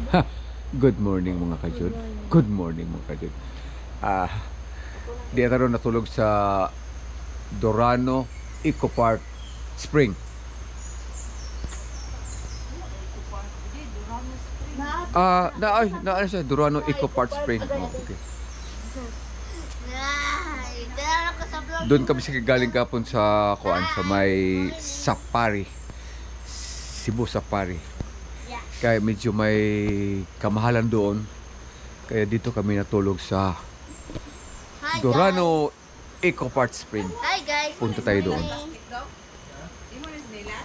Ha, good morning mga kajud. Good morning mga kajud. Ah, di ata ron natulog sa Dorano Eco Park Spring. Na siya Dorano Eco Park Spring. Oh, okay. Doon kami sa galing kapon sa kuan sa may Safari. Cebu Safari. Kaya medyo may kamahalan doon. Kaya dito kami natulog sa Dorano Eco Park Spring. Hi guys. Punta tayo doon.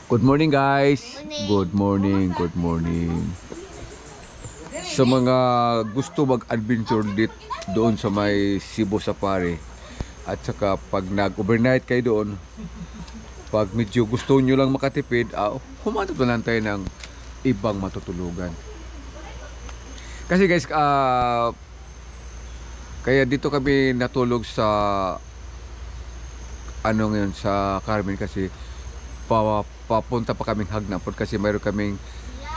Good morning guys. Good morning. Good morning. Sa mga gusto mag-adventure doon sa may Cebu Safari at saka pag nag-overnight kayo doon, pag medyo gusto nyo lang makatipid, humanap na lang tayo ng ibang matutulugan. Kasi guys, kaya dito kami natulog sa ngayon sa Carmen kasi papunta pa kaming Hagnapod kasi mayroon kaming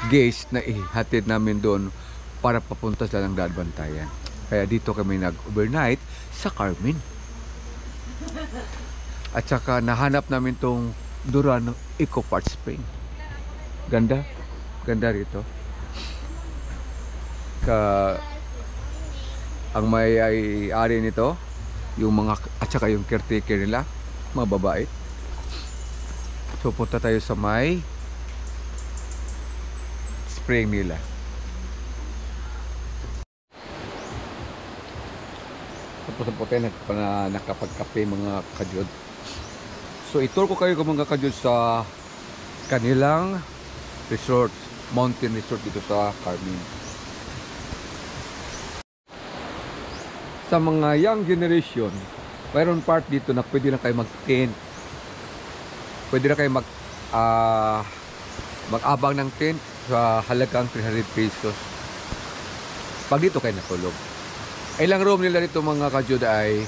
guest na ihatid namin doon para papunta sila ng Daadbantayan. Kaya dito kami nag-overnight sa Carmen. At saka nahanap namin tong Dorano Eco Park Spring. Ganda. Ganda rito. Ang may-ari nito, yung mga at saka yung caretaker nila, mga babae. So punta tayo sa may spring nila. Tapos po tayo nakapagkape mga kajud. So itur ko kayo mga kajud sa kanilang resort, mountain resort dito sa Carmen. Sa mga young generation, mayroon part dito na pwede na kayo mag-tent. Pwede na kayo mag-abang ng tent sa halagang 300 pesos. Pag dito kayo natulog. Ilang room nila dito mga kajud ay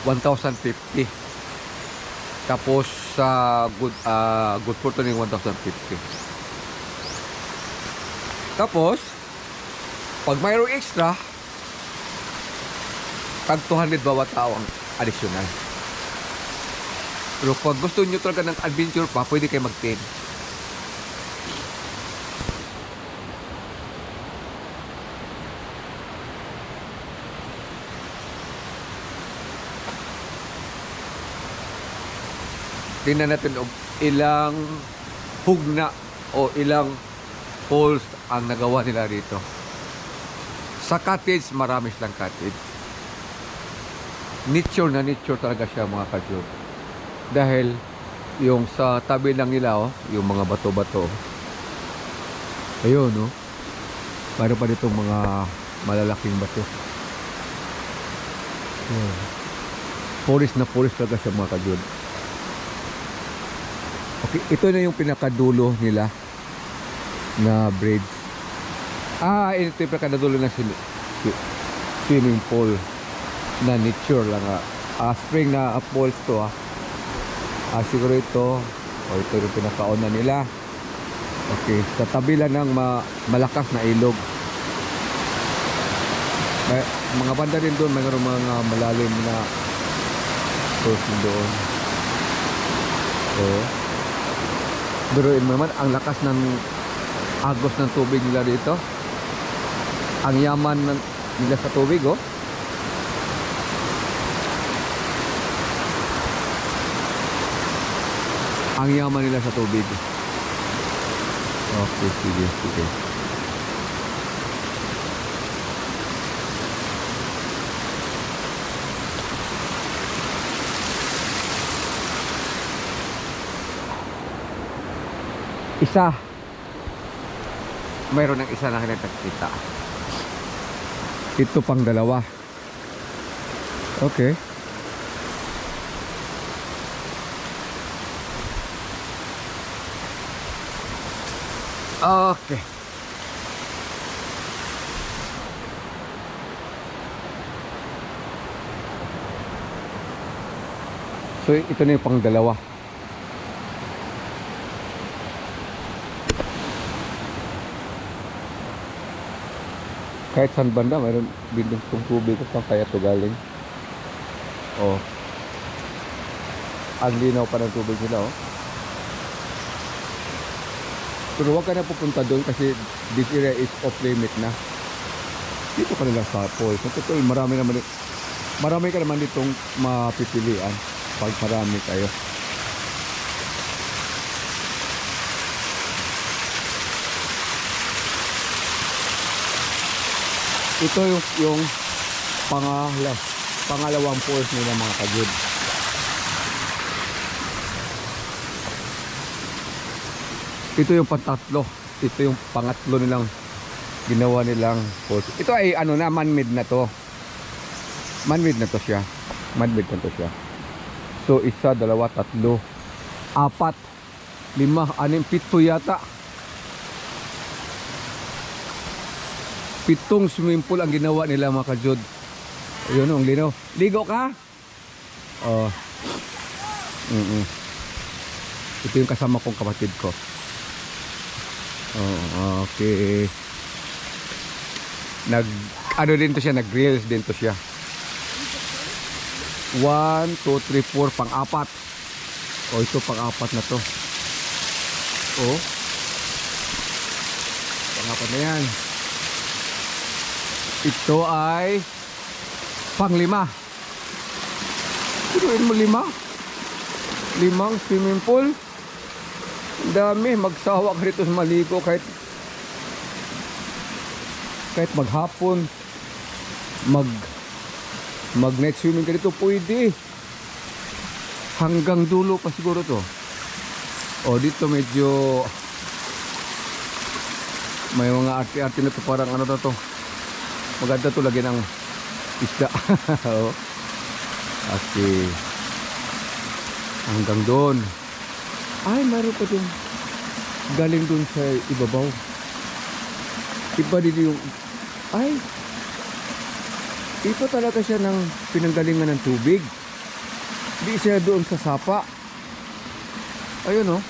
1,050. Tapos sa good fortune yung 1,050. Tapos pag mayroong extra, tag 200 bawat tao ang additional. Pero pag gusto nyo talaga ng adventure pa, pwede kayo mag-tent. Tingnan natin ilang hugna o ilang poles ang nagawa nila rito. Sa cottage, marami silang cottage. Nature na nature talaga siya mga kajud. Dahil yung sa tabi lang nila, yung mga bato-bato. Ayun, no? Mayroon pa ditong mga malalaking bato. Forest na forest talaga siya mga kajud. Okay, ito na yung pinakadulo nila na bridge. Ito yung pinakadulo na swimming pool na nature lang. Spring na falls to. Siguro ito ito yung pinakauna nila. Okay, sa tabi lang ng malakas na ilog. Mga banda rin doon, mayroong mga malalim na falls doon. Biruin mo naman ang lakas ng agos ng tubig nila dito. Ang yaman nila sa tubig, Ang yaman nila sa tubig. Okay, sige. Isa. Mayroon ng isa na kinakita. Ito pang dalawa. Okay. Okay. So ito na yung pang dalawa. Kahit saan banda, mayroon bindong tong tubig kung kaya to galing. Oh. Ang linaw pa ng tubig nila, oh. Pero huwag ka na pupunta doon kasi this area is off limit na. Dito ka nila sa falls. Ito, marami ka naman ditong mapipilian pag marami kayo. Ito yung pangalawang falls nila mga kajud. Ito yung pantatlo. Ito yung pangatlo nilang ginawa nilang falls. Ito ay ano na, man-made na to. Man-made na to siya. Man-made na to siya. So isa, dalawa, tatlo, apat, lima, anim, pito yata. Pitong swimming pool ang ginawa nila mga kajud. Ayun, ang lino. Ligo ka? Oh. Ito yung kasama kong kapatid ko. Oh, okay. Ano din to siya, nag-grills din to siya. 1, 2, 3, 4, pang-apat. Oh, ito pang-apat na to. Oh. Pang-apat na yan. Ito ay pang-lima. Pinuin mo 5? 5 swimming pool. Dami, magsawa ka rito sa maligo kahit maghapon, mag night swimming ka dito, pwede. Hanggang dulo pa siguro to. O dito medyo may mga arte-arte na to, parang ano na to. Maganda to, lagi ng isda. Okay. Hanggang doon. Ay, mayroon pa doon. Galing doon sa ibabaw. Iba din yung... Ay! Ito talaga siya ng pinanggalingan ng tubig. Di siya doon sa sapa. Ayun, oh.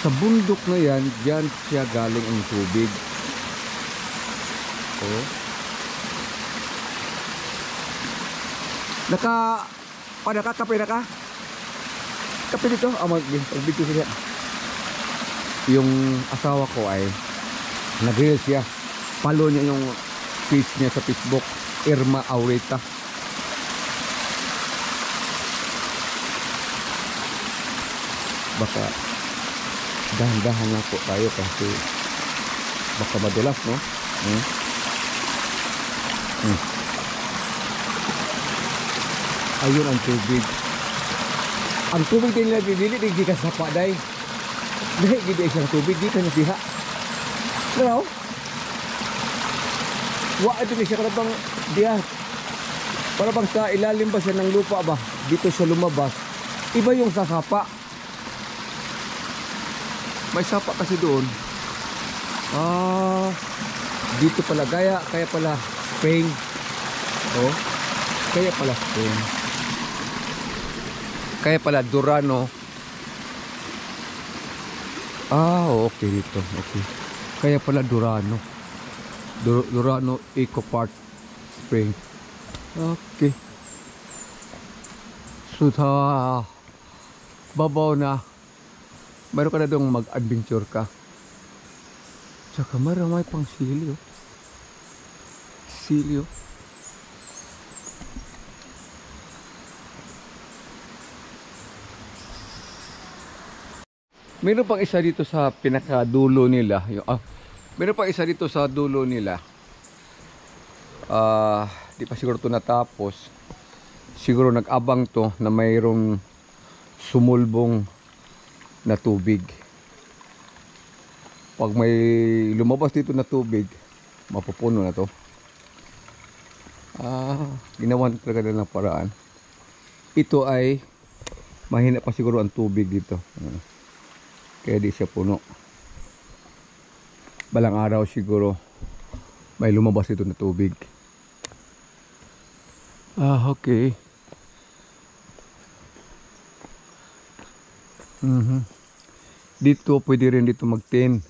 Sa bundok na yan, dyan siya galing ang tubig. Oh. Nakakape na ka? Kape dito? Magbigyo siya. Yung asawa ko ay nag-grill siya. Follow niya yung page niya sa Facebook, Irma Aureta. Baka dahan-dahan lang po tayo kasi baka madulas, no? Ayun ang tubig. Ang tubig din nila dili di ka sapa day. Dahil gid siya tubig dito na diha. Pero wa ito ni siya karabang diha. Para bang sa ilalim ba siya ng lupa ba? Dito siya lumabas. Iba yung sa sapa. May sapa kasi doon. Dito pala kaya pala Spain. Oh. Kaya pala Spain. Kaya pala Durano. Okay dito. Okay. Kaya pala Durano. Durano Eco Park Spring. Okay. So sa babaw na mayroon ka na doon mag-adventure ka. Tsaka maramay pang silyo. Silyo. Meron pang isa dito sa pinakadulo nila. Meron pang isa dito sa dulo nila. Di pa siguro ito natapos. Siguro nag-abang to na mayroong sumulbong na tubig. Pag may lumabas dito na tubig, mapupuno na to. Ginawan talaga nila ng paraan. Ito ay mahina pa siguro ang tubig dito. Kaya di siya puno. Balang araw siguro may lumabas dito na tubig. Okay. Dito, pwede rin dito mag-tent.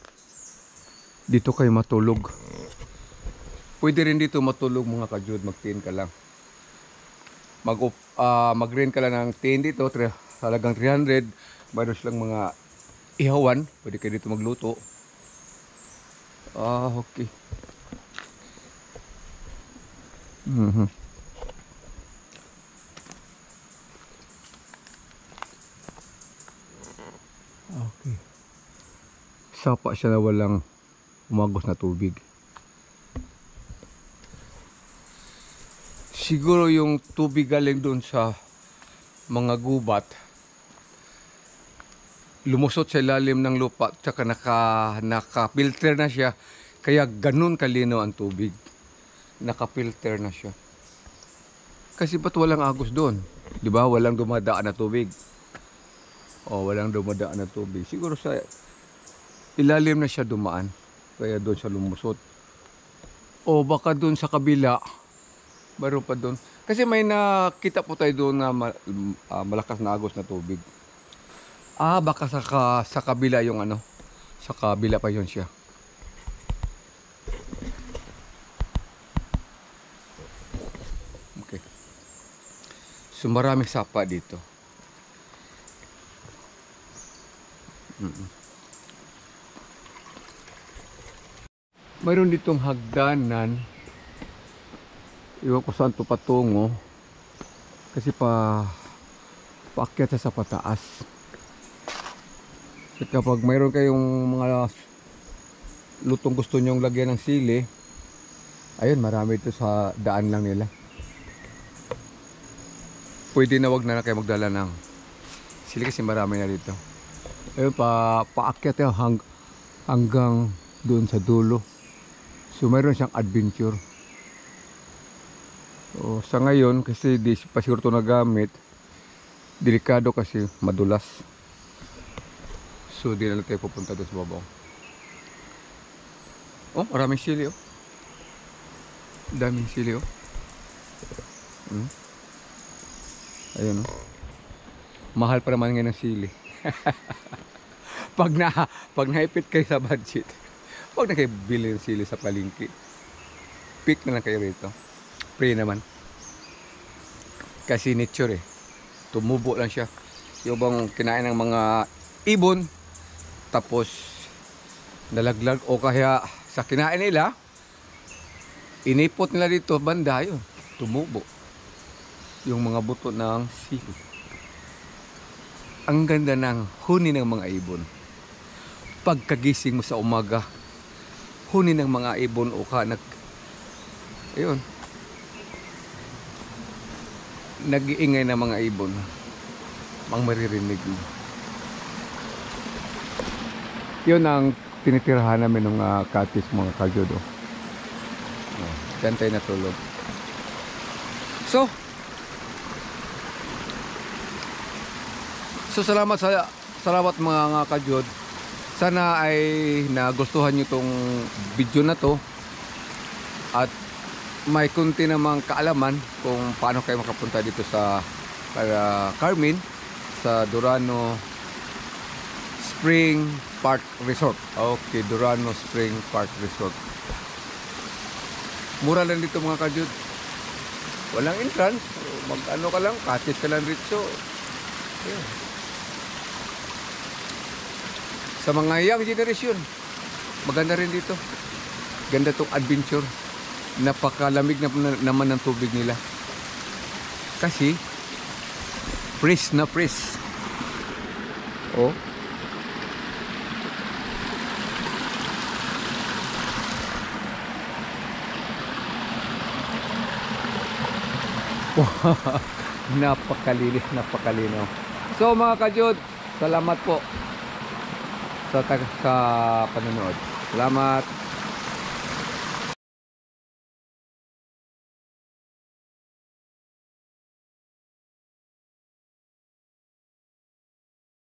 Dito kayo matulog. Pwede rin dito matulog mga kajud, mag-tent ka lang. Mag-rent ka lang ng tent dito, talagang 300. Mayroon silang mga ihawan, pwede kayo dito magluto. Okay. Okay. Sapa siya na walang umagos na tubig. Siguro yung tubig galing doon sa mga gubat lumusot sa ilalim ng lupa, tsaka naka-filter na siya, kaya ganun kalinaw ang tubig. Naka-filter na siya. Kasi ba't walang agos doon? Di ba? Walang dumadaan na tubig. Walang dumadaan na tubig. Siguro sa ilalim na siya dumaan, kaya doon siya lumusot. Baka doon sa kabila, baro pa doon. Kasi may nakita po tayo doon na malakas na agos na tubig. Baka sa kabila yung ano. Sa kabila pa yun siya. Okay. So maraming sapa dito. Mayroon ditong hagdanan. Iwan ko saan to patungo. Kasi paakyat sa pataas. So kapag mayroon kayong mga lutong gusto nyong lagyan ng sili, ayun, marami ito sa daan lang nila. Pwede na wag na kayo magdala ng sili kasi marami na dito. Ayun, paakyat yan hanggang doon sa dulo. So mayroon siyang adventure. So, sa ngayon, kasi di pa siguro ito nagamit, delikado kasi madulas. So di na lang tayo pupunta doon sa babaw. Maraming sili daming sili Ayun mahal pa naman ngayon ng sili. pag naipit kayo sa budget, wag na kayo bili ng sili sa palengke. Pick na lang kayo rito. Free naman. Kasi nature tumubo lang siya. Yung bang kinain ng mga ibon, tapos nalaglag o kaya sa kinain nila, inipot nila dito banda, yun tumubo yung mga buto ng sili. Ang ganda ng huni ng mga ibon. Pagkagising mo sa umaga, huni ng mga ibon o ayun, nag-iingay ng mga ibon, mang maririnig mo. Yun ang tinitirahan namin ng katis, mga kajudo. Diyan tayo natulog. So salamat mga kajud. Sana ay nagustuhan nyo tong video na to at may kunti namang kaalaman kung paano kayo makapunta dito sa Carmen, sa Durano Spring Park Resort. Okay, Durano Spring Park Resort. Mura lang dito mga kajud. Walang entrance. Mag-ano ka lang, katis ka lang dito. Yeah. Sa mga young generation, maganda rin dito. Ganda tong adventure. Napakalamig naman ng tubig nila. Kasi fresh na fresh. Napakalinis, napakalinaw. So mga kajud, salamat po sa panonood. Salamat.